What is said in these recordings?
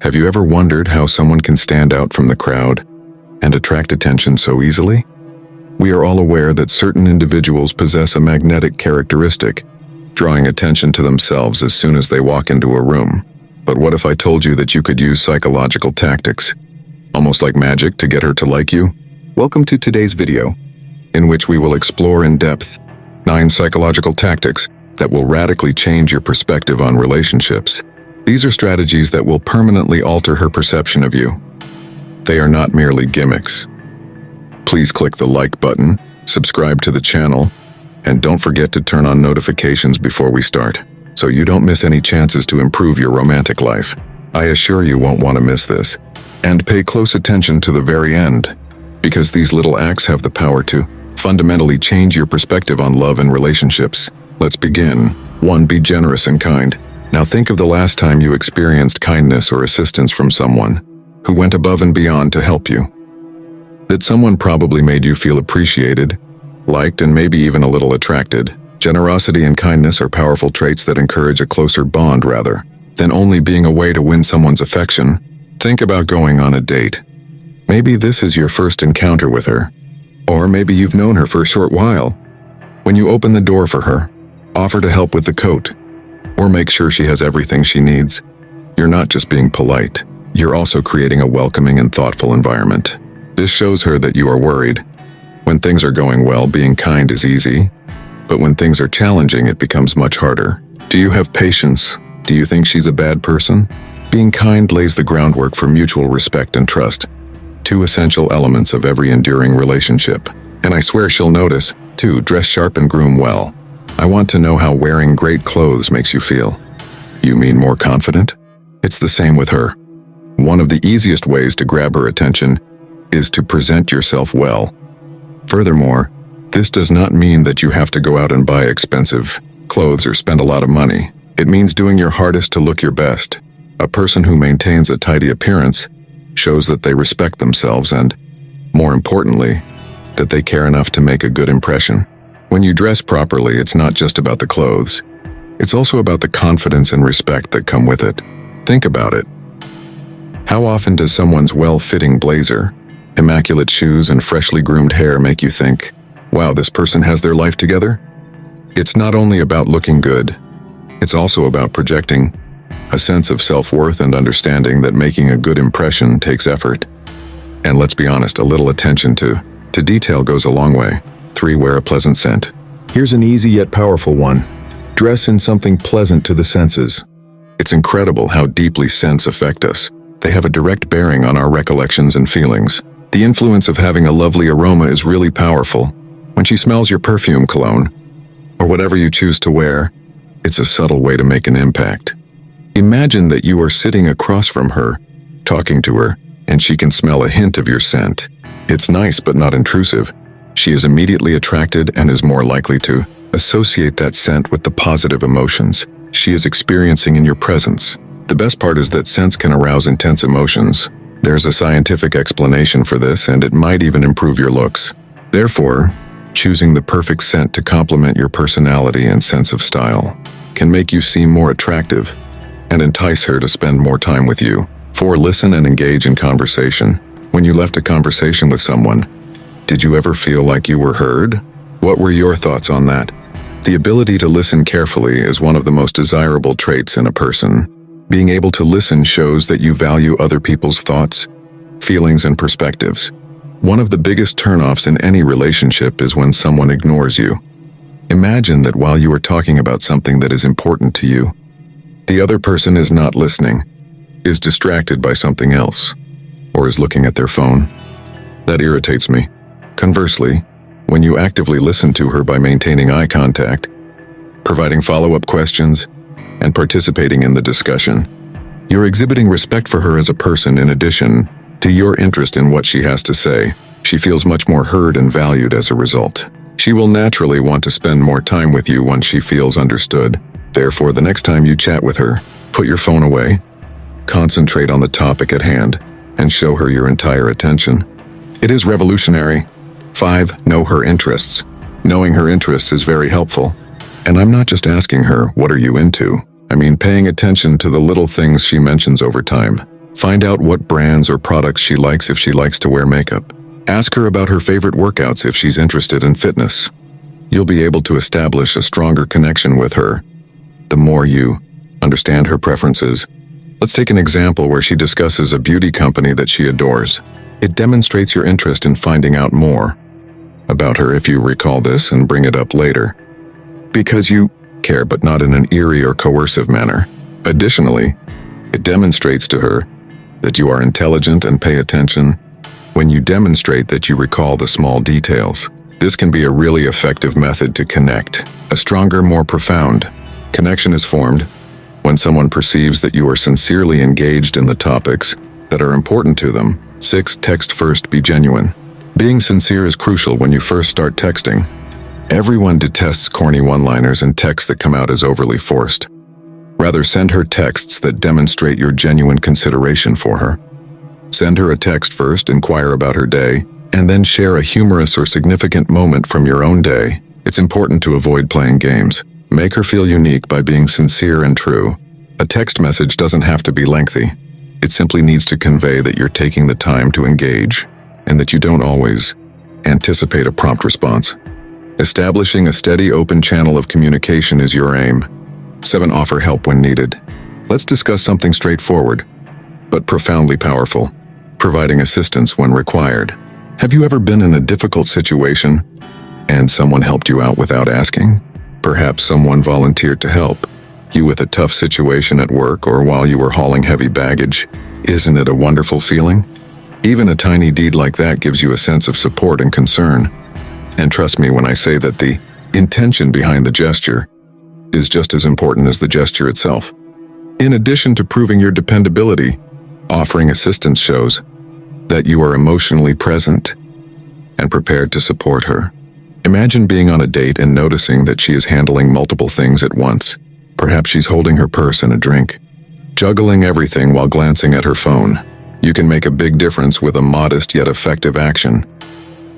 Have you ever wondered how someone can stand out from the crowd and attract attention so easily? We are all aware that certain individuals possess a magnetic characteristic, drawing attention to themselves as soon as they walk into a room. But what if I told you that you could use psychological tactics, almost like magic, to get her to like you? Welcome to today's video, in which we will explore in depth 9 psychological tactics that will radically change your perspective on relationships. These are strategies that will permanently alter her perception of you. They are not merely gimmicks. Please click the like button, subscribe to the channel, and don't forget to turn on notifications before we start, so you don't miss any chances to improve your romantic life. I assure you won't want to miss this. And pay close attention to the very end, because these little acts have the power to fundamentally change your perspective on love and relationships. Let's begin. 1. Be generous and kind. Now think of the last time you experienced kindness or assistance from someone who went above and beyond to help you. That someone probably made you feel appreciated, liked, and maybe even a little attracted. Generosity and kindness are powerful traits that encourage a closer bond rather than only being a way to win someone's affection. Think about going on a date. Maybe this is your first encounter with her, or maybe you've known her for a short while. When you open the door for her, offer to help with the coat, or make sure she has everything she needs. You're not just being polite, you're also creating a welcoming and thoughtful environment. This shows her that you are worried. When things are going well, being kind is easy, but when things are challenging, it becomes much harder. Do you have patience? Do you think she's a bad person? Being kind lays the groundwork for mutual respect and trust, 2 essential elements of every enduring relationship. And I swear she'll notice. 2. Dress sharp and groom well. I want to know how wearing great clothes makes you feel. You mean more confident? It's the same with her. One of the easiest ways to grab her attention is to present yourself well. Furthermore, this does not mean that you have to go out and buy expensive clothes or spend a lot of money. It means doing your hardest to look your best. A person who maintains a tidy appearance shows that they respect themselves and, more importantly, that they care enough to make a good impression. When you dress properly, it's not just about the clothes. It's also about the confidence and respect that come with it. Think about it. How often does someone's well-fitting blazer, immaculate shoes, and freshly groomed hair make you think, wow, this person has their life together? It's not only about looking good, it's also about projecting a sense of self-worth and understanding that making a good impression takes effort. And let's be honest, a little attention to detail goes a long way. 3. Wear a pleasant scent. Here's an easy yet powerful one. Dress in something pleasant to the senses. It's incredible how deeply scents affect us. They have a direct bearing on our recollections and feelings. The influence of having a lovely aroma is really powerful. When she smells your perfume, cologne, or whatever you choose to wear, it's a subtle way to make an impact. Imagine that you are sitting across from her, talking to her, and she can smell a hint of your scent. It's nice but not intrusive. She is immediately attracted and is more likely to associate that scent with the positive emotions she is experiencing in your presence. The best part is that scents can arouse intense emotions. There's a scientific explanation for this, and it might even improve your looks. Therefore, choosing the perfect scent to complement your personality and sense of style can make you seem more attractive and entice her to spend more time with you. 4. Listen and engage in conversation. When you left a conversation with someone, did you ever feel like you were heard? What were your thoughts on that? The ability to listen carefully is one of the most desirable traits in a person. Being able to listen shows that you value other people's thoughts, feelings, and perspectives. One of the biggest turnoffs in any relationship is when someone ignores you. Imagine that while you are talking about something that is important to you, the other person is not listening, is distracted by something else, or is looking at their phone. That irritates me. Conversely, when you actively listen to her by maintaining eye contact, providing follow-up questions, and participating in the discussion, you're exhibiting respect for her as a person in addition to your interest in what she has to say. She feels much more heard and valued as a result. She will naturally want to spend more time with you once she feels understood. Therefore, the next time you chat with her, put your phone away, concentrate on the topic at hand, and show her your entire attention. It is revolutionary. 5. Know her interests. Knowing her interests is very helpful. And I'm not just asking her, what are you into? I mean paying attention to the little things she mentions over time. Find out what brands or products she likes if she likes to wear makeup. Ask her about her favorite workouts if she's interested in fitness. You'll be able to establish a stronger connection with her the more you understand her preferences. Let's take an example where she discusses a beauty company that she adores. It demonstrates your interest in finding out more about her if you recall this and bring it up later, because you care, but not in an eerie or coercive manner. Additionally, it demonstrates to her that you are intelligent and pay attention when you demonstrate that you recall the small details. This can be a really effective method to connect. A stronger, more profound connection is formed when someone perceives that you are sincerely engaged in the topics that are important to them. 6. Text first, be genuine. Being sincere is crucial when you first start texting. Everyone detests corny one-liners and texts that come out as overly forced. Rather, send her texts that demonstrate your genuine consideration for her. Send her a text first, inquire about her day, and then share a humorous or significant moment from your own day. It's important to avoid playing games. Make her feel unique by being sincere and true. A text message doesn't have to be lengthy. It simply needs to convey that you're taking the time to engage and that you don't always anticipate a prompt response. Establishing a steady, open channel of communication is your aim. 7. Offer help when needed. Let's discuss something straightforward, but profoundly powerful: providing assistance when required. Have you ever been in a difficult situation and someone helped you out without asking? Perhaps someone volunteered to help you with a tough situation at work or while you were hauling heavy baggage. Isn't it a wonderful feeling? Even a tiny deed like that gives you a sense of support and concern. And trust me when I say that the intention behind the gesture is just as important as the gesture itself. In addition to proving your dependability, offering assistance shows that you are emotionally present and prepared to support her. Imagine being on a date and noticing that she is handling multiple things at once. Perhaps she's holding her purse and a drink, juggling everything while glancing at her phone. You can make a big difference with a modest yet effective action.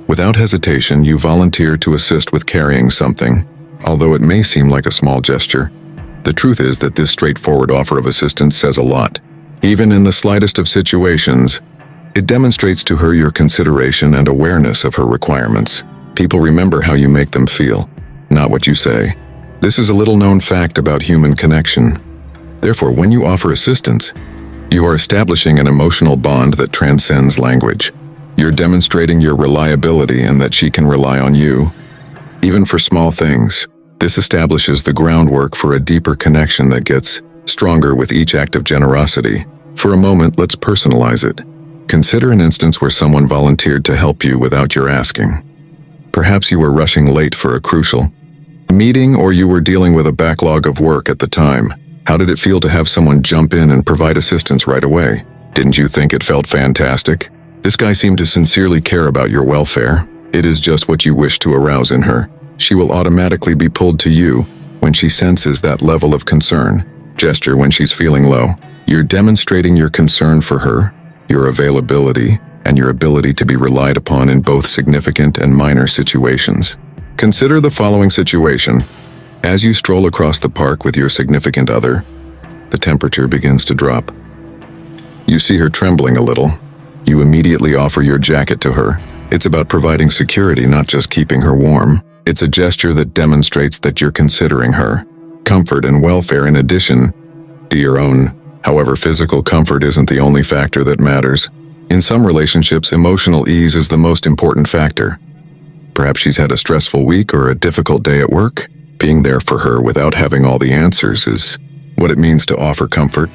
Without hesitation, you volunteer to assist with carrying something. Although it may seem like a small gesture, the truth is that this straightforward offer of assistance says a lot. Even in the slightest of situations, it demonstrates to her your consideration and awareness of her requirements. People remember how you make them feel, not what you say. This is a little-known fact about human connection. Therefore, when you offer assistance, you are establishing an emotional bond that transcends language. You're demonstrating your reliability and that she can rely on you, even for small things. This establishes the groundwork for a deeper connection that gets stronger with each act of generosity. For a moment, let's personalize it. Consider an instance where someone volunteered to help you without your asking. Perhaps you were rushing late for a crucial meeting, or you were dealing with a backlog of work at the time. How did it feel to have someone jump in and provide assistance right away? Didn't you think it felt fantastic? This guy seemed to sincerely care about your welfare. It is just what you wish to arouse in her. She will automatically be pulled to you when she senses that level of concern. Gesture when she's feeling low. You're demonstrating your concern for her, your availability, and your ability to be relied upon in both significant and minor situations. Consider the following situation. As you stroll across the park with your significant other, the temperature begins to drop. You see her trembling a little. You immediately offer your jacket to her. It's about providing security, not just keeping her warm. It's a gesture that demonstrates that you're considering her comfort and welfare in addition to your own. However, physical comfort isn't the only factor that matters. In some relationships, emotional ease is the most important factor. Perhaps she's had a stressful week or a difficult day at work. Being there for her without having all the answers is what it means to offer comfort.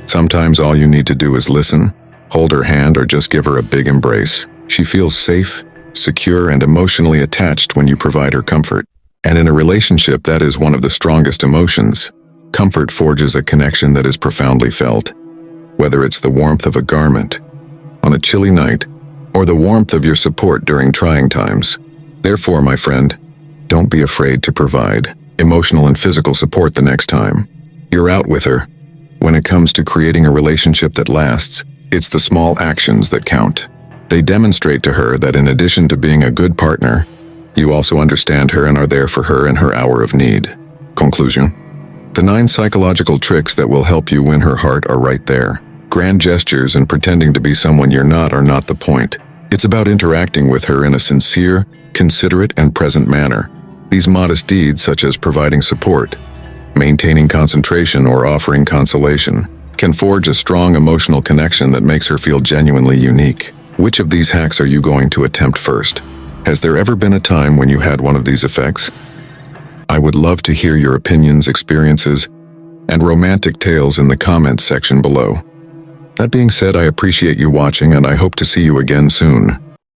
Sometimes all you need to do is listen, hold her hand, or just give her a big embrace. She feels safe, secure, and emotionally attached when you provide her comfort. And in a relationship, that is one of the strongest emotions. Comfort forges a connection that is profoundly felt. Whether it's the warmth of a garment on a chilly night, or the warmth of your support during trying times. Therefore, my friend, don't be afraid to provide emotional and physical support the next time you're out with her. When it comes to creating a relationship that lasts, it's the small actions that count. They demonstrate to her that in addition to being a good partner, you also understand her and are there for her in her hour of need. Conclusion. The 9 psychological tricks that will help you win her heart are right there. Grand gestures and pretending to be someone you're not are not the point. It's about interacting with her in a sincere, considerate, and present manner. These modest deeds, such as providing support, maintaining concentration, or offering consolation, can forge a strong emotional connection that makes her feel genuinely unique. Which of these hacks are you going to attempt first? Has there ever been a time when you had one of these effects? I would love to hear your opinions, experiences, and romantic tales in the comments section below. That being said, I appreciate you watching and I hope to see you again soon.